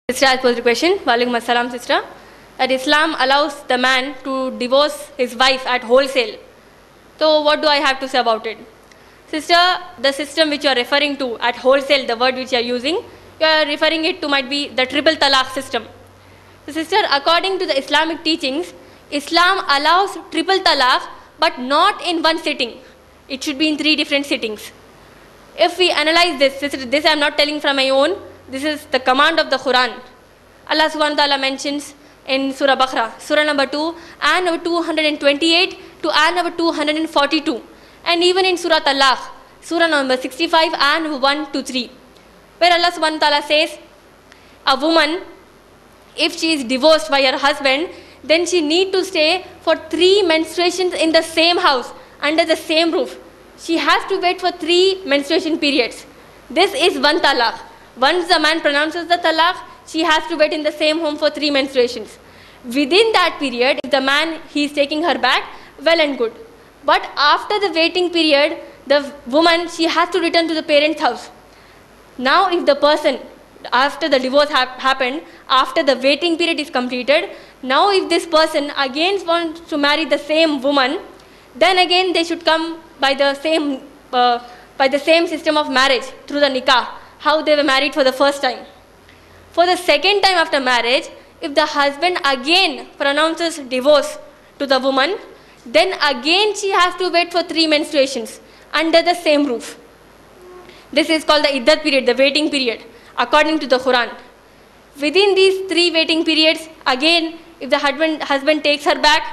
Sister has posed a question. Walaikum assalam, sister. That Islam allows the man to divorce his wife at wholesale. So what do I have to say about it? Sister, the system which you are referring to at wholesale, the word which you are using, you are referring it to might be the triple talaq system. So sister, according to the Islamic teachings, Islam allows triple talaq but not in one sitting. It should be in 3 different sittings. If we analyze this, sister, this I am not telling from my own, this is the command of the Quran. Allah subhanahu wa ta'ala mentions in Surah Baqarah, Surah number 2, ayah number 228 to ayah number 242. And even in Surah Talaq, Surah number 65, ayah number 1 to 3, where Allah subhanahu wa ta'ala says, a woman, if she is divorced by her husband, then she need to stay for 3 menstruations in the same house, under the same roof. She has to wait for 3 menstruation periods. This is one talaq. Once the man pronounces the talaq, she has to wait in the same home for 3 menstruations. Within that period, if the man, he is taking her back, well and good. But after the waiting period, the woman, she has to return to the parents' house. Now if the person, after the divorce happened, after the waiting period is completed, now if this person again wants to marry the same woman, then again they should come by the same system of marriage, through the nikah, how they were married for the first time. For the second time after marriage, if the husband again pronounces divorce to the woman, then again she has to wait for 3 menstruations under the same roof. This is called the iddat period, the waiting period, according to the Quran. Within these 3 waiting periods, again, if the husband takes her back,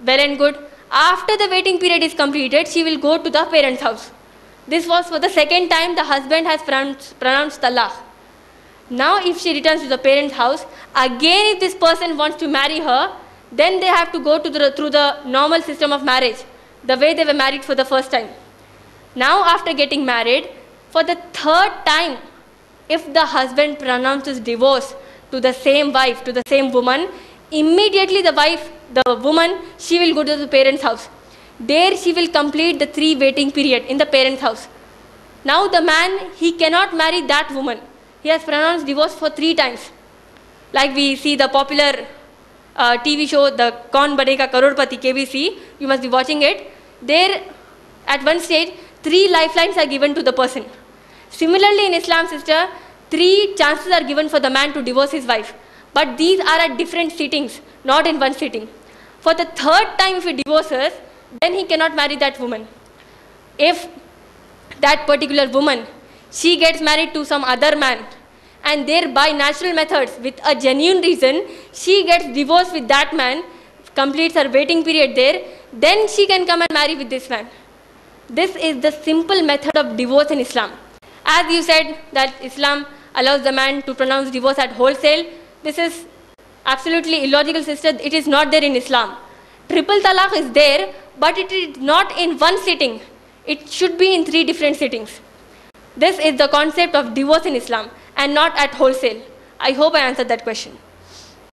well and good. After the waiting period is completed, she will go to the parents' house. This was for the second time the husband has pronounced talaq. Now if she returns to the parents' house, again if this person wants to marry her, then they have to go through the normal system of marriage, the way they were married for the first time. Now after getting married, for the 3rd time, if the husband pronounces divorce to the same wife, to the same woman, immediately the woman, she will go to the parents' house. There she will complete the 3 waiting period in the parents' house. Now the man, he cannot marry that woman. He has pronounced divorce for 3 times. Like we see the popular TV show, the Kaun Banega Crorepati, KBC, you must be watching it. There, at one stage, 3 lifelines are given to the person. Similarly, in Islam, sister, 3 chances are given for the man to divorce his wife. But these are at different sittings, not in one sitting. For the 3rd time if he divorces, then he cannot marry that woman. If that particular woman, she gets married to some other man, and thereby natural methods, with a genuine reason, she gets divorced with that man, completes her waiting period there, then she can come and marry with this man. This is the simple method of divorce in Islam. As you said that Islam allows the man to pronounce divorce at wholesale, this is absolutely illogical, sister. It is not there in Islam. Triple talaq is there, but it is not in one sitting. It should be in 3 different sittings. This is the concept of divorce in Islam and not at wholesale. I hope I answered that question.